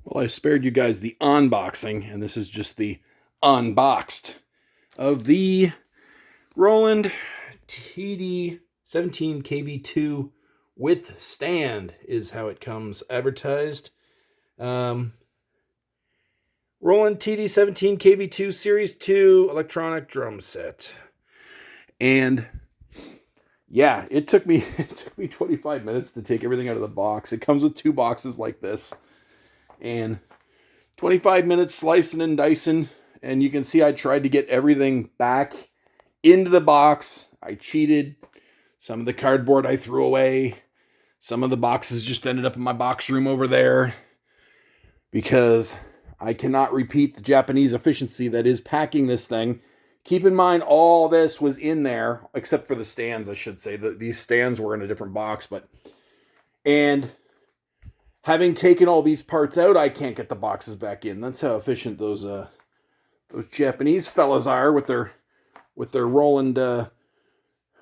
Well, I spared you guys the unboxing, and this is just the unboxed of the Roland TD-17 KV2 with stand is how it comes advertised. Roland TD-17 KV2 Series 2 electronic drum set. And yeah, it took me 25 minutes to take everything out of the box. It comes with two boxes like this. And 25 minutes slicing and dicing, and you can see I tried to get everything back into the box. I cheated. Some of the cardboard I threw away. Some of the boxes just ended up in my box room over there because I cannot repeat the Japanese efficiency that is packing this thing. Keep in mind, all this was in there, except for the stands, I should say. These stands were in a different box, and having taken all these parts out, I can't get the boxes back in. That's how efficient those Japanese fellas are with their Roland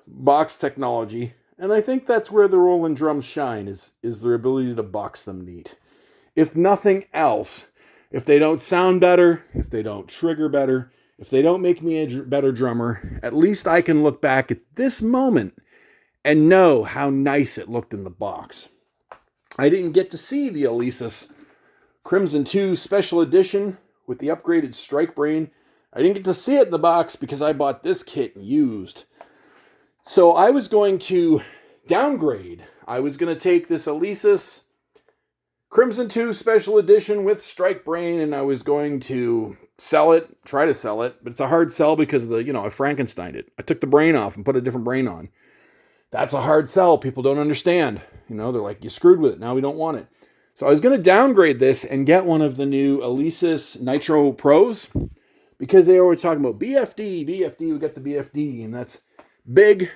box technology. And I think that's where the Roland drums shine, is their ability to box them neat. If nothing else, if they don't sound better, if they don't trigger better, if they don't make me a better drummer, at least I can look back at this moment and know how nice it looked in the box. I didn't get to see the Alesis Crimson II Special Edition with the upgraded strike brain. I didn't get to see it in the box because I bought this kit used. So I was going to downgrade. I was going to take this Alesis Crimson II Special Edition with strike brain, and I was going to sell it, try to sell it, but it's a hard sell because of I Frankensteined it. I took the brain off and put a different brain on. That's a hard sell. People don't understand. They're like, you screwed with it. Now we don't want it. So I was going to downgrade this and get one of the new Alesis Nitro Pros because they were talking about BFD. We got the BFD, and that's big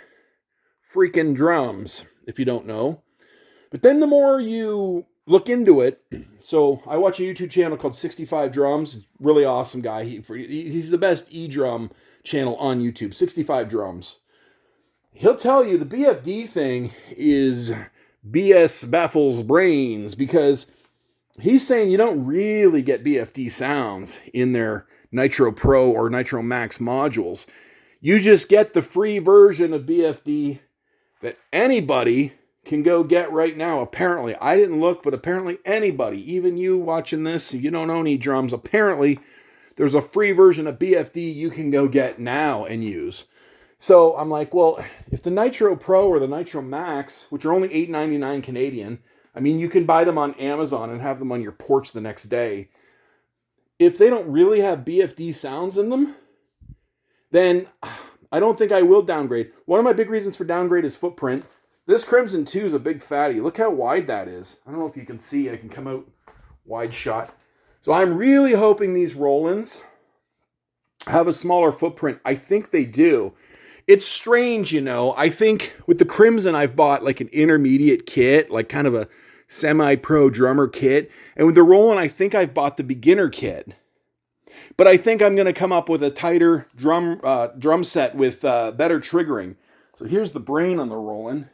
freaking drums, if you don't know. But then the more you look into it, so I watch a YouTube channel called 65 Drums. Really awesome guy. He's the best E-drum channel on YouTube, 65 Drums. He'll tell you the BFD thing is BS baffles brains because he's saying you don't really get BFD sounds in their Nitro Pro or Nitro Max modules. You just get the free version of BFD that anybody can go get right now. Apparently, I didn't look, but apparently anybody, even you watching this, if you don't own E-drums, apparently there's a free version of BFD you can go get now and use. So I'm like, well, if the Nitro Pro or the Nitro Max, which are only $8.99 Canadian, I mean, you can buy them on Amazon and have them on your porch the next day. If they don't really have BFD sounds in them, then I don't think I will downgrade. One of my big reasons for downgrade is footprint. This Crimson II is a big fatty. Look how wide that is. I don't know if you can see. I can come out wide shot. So I'm really hoping these Rolands have a smaller footprint. I think they do. It's strange, I think with the Crimson, I've bought like an intermediate kit, like kind of a semi-pro drummer kit. And with the Roland, I think I've bought the beginner kit. But I think I'm going to come up with a tighter drum set with better triggering. So here's the brain on the Roland.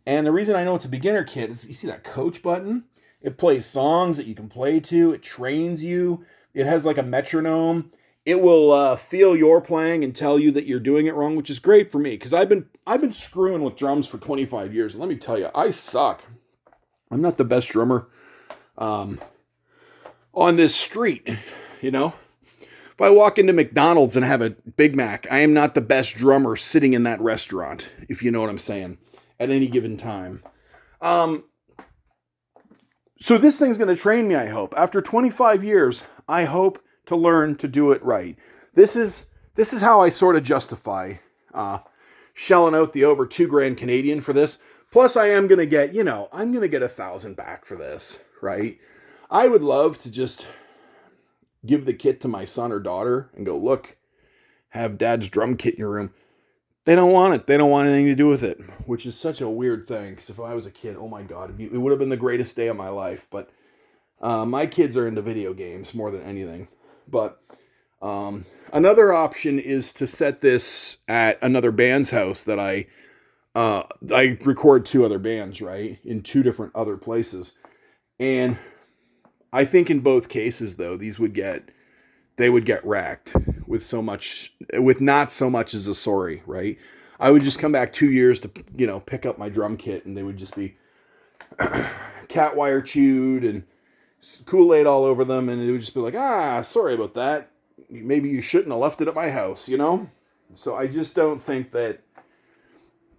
And the reason I know it's a beginner kit is you see that coach button? It plays songs that you can play to. It trains you. It has like a metronome. It will feel your playing and tell you that you're doing it wrong, which is great for me because I've been screwing with drums for 25 years. And let me tell you, I suck. I'm not the best drummer on this street, If I walk into McDonald's and have a Big Mac, I am not the best drummer sitting in that restaurant, if you know what I'm saying, at any given time. So this thing's going to train me, I hope. After 25 years, I hope to learn to do it right. This is how I sort of justify shelling out the over $2,000 Canadian for this. Plus, I am going to get, I'm going to get $1,000 back for this, right? I would love to just give the kit to my son or daughter and go, look, have dad's drum kit in your room. They don't want it. They don't want anything to do with it, which is such a weird thing. Because if I was a kid, oh my God, it would have been the greatest day of my life. But my kids are into video games more than anything. But another option is to set this at another band's house that I record two other bands, right, in two different other places. And I think in both cases, though, they would get wrecked with not so much as a sorry, right? I would just come back 2 years to, pick up my drum kit, and they would just be cat wire chewed and Kool-Aid all over them, and it would just be like, sorry about that. Maybe you shouldn't have left it at my house, So I just don't think that,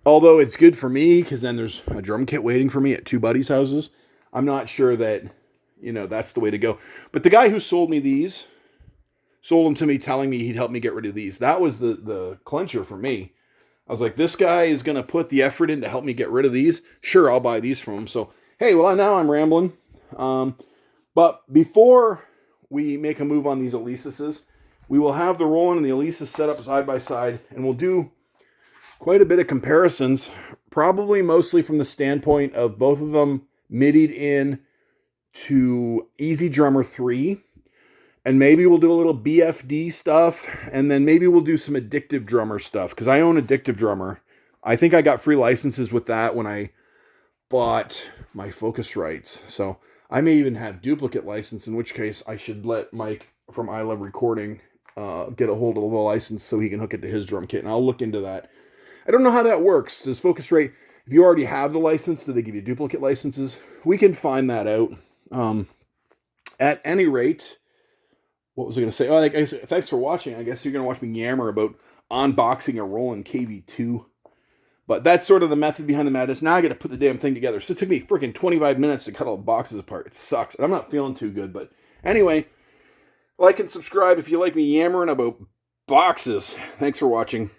although it's good for me, because then there's a drum kit waiting for me at two buddies' houses, I'm not sure that, that's the way to go. But the guy who sold me these, sold them to me telling me he'd help me get rid of these. That was the clincher for me. I was like, this guy is going to put the effort in to help me get rid of these. Sure, I'll buy these from him. So, hey, well, now I'm rambling. But before we make a move on these Alesises, we will have the Roland and the Alesis set up side by side, and we'll do quite a bit of comparisons, probably mostly from the standpoint of both of them midied in to EZDrummer 3. And maybe we'll do a little BFD stuff, and then maybe we'll do some Addictive Drummer stuff, because I own Addictive Drummer. I think I got free licenses with that when I bought my Focusrites. So I may even have duplicate license, in which case I should let Mike from I Love Recording get a hold of the license so he can hook it to his drum kit, and I'll look into that. I don't know how that works. Does Focusrite, if you already have the license, do they give you duplicate licenses? We can find that out. At any rate, what was I going to say? Oh, thanks for watching. I guess you're going to watch me yammer about unboxing a Roland KV2. But that's sort of the method behind the madness. Now I got to put the damn thing together. So it took me freaking 25 minutes to cut all the boxes apart. It sucks. And I'm not feeling too good. But anyway, like and subscribe if you like me yammering about boxes. Thanks for watching.